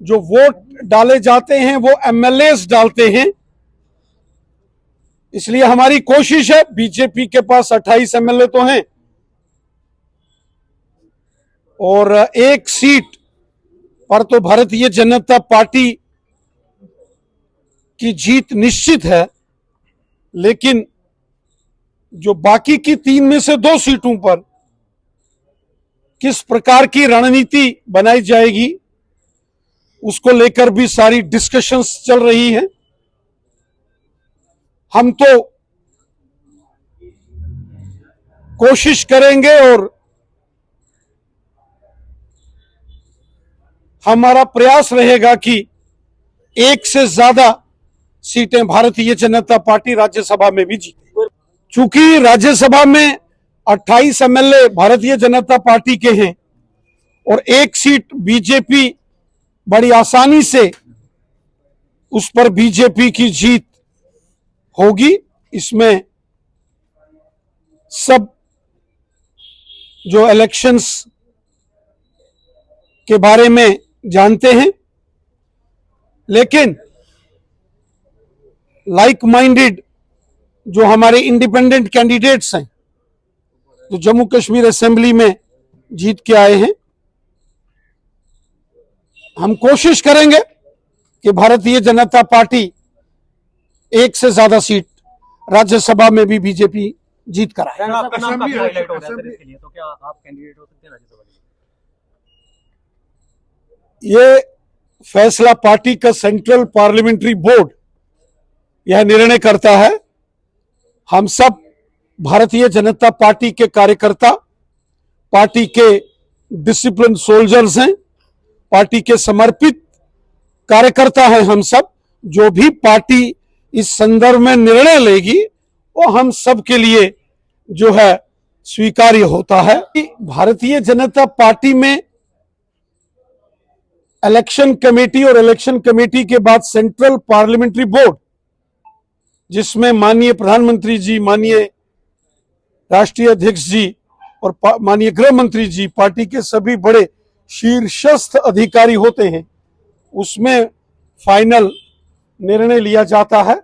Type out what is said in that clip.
जो वोट डाले जाते हैं वो एमएलएस डालते हैं। इसलिए हमारी कोशिश है, बीजेपी के पास 28 एमएलए तो हैं और एक सीट पर तो भारतीय जनता पार्टी की जीत निश्चित है, लेकिन जो बाकी की 3 में से 2 सीटों पर किस प्रकार की रणनीति बनाई जाएगी उसको लेकर भी सारी डिस्कशंस चल रही हैं। हम तो कोशिश करेंगे और हमारा प्रयास रहेगा कि एक से ज्यादा सीटें भारतीय जनता पार्टी राज्यसभा में भी जीते। चूंकि राज्यसभा में 28 एमएलए भारतीय जनता पार्टी के हैं और एक सीट बीजेपी बड़ी आसानी से उस पर बीजेपी की जीत होगी, इसमें सब जो इलेक्शंस के बारे में जानते हैं। लेकिन लाइक माइंडेड जो हमारे इंडिपेंडेंट कैंडिडेट्स हैं जो जम्मू कश्मीर असेंबली में जीत के आए हैं, हम कोशिश करेंगे कि भारतीय जनता पार्टी एक से ज्यादा सीट राज्यसभा में भी बीजेपी जीत कर आए। ये फैसला पार्टी का सेंट्रल पार्लियामेंट्री बोर्ड यह निर्णय करता है। हम सब भारतीय जनता पार्टी के कार्यकर्ता, पार्टी के डिसिप्लिन सोल्जर्स हैं, पार्टी के समर्पित कार्यकर्ता हैं। हम सब जो भी पार्टी इस संदर्भ में निर्णय लेगी वो हम सब के लिए जो है स्वीकार्य होता है। भारतीय जनता पार्टी में इलेक्शन कमेटी और इलेक्शन कमेटी के बाद सेंट्रल पार्लियामेंट्री बोर्ड, जिसमें माननीय प्रधानमंत्री जी, माननीय राष्ट्रीय अध्यक्ष जी और माननीय गृह मंत्री जी, पार्टी के सभी बड़े शीर्षस्थ अधिकारी होते हैं, उसमें फाइनल निर्णय लिया जाता है।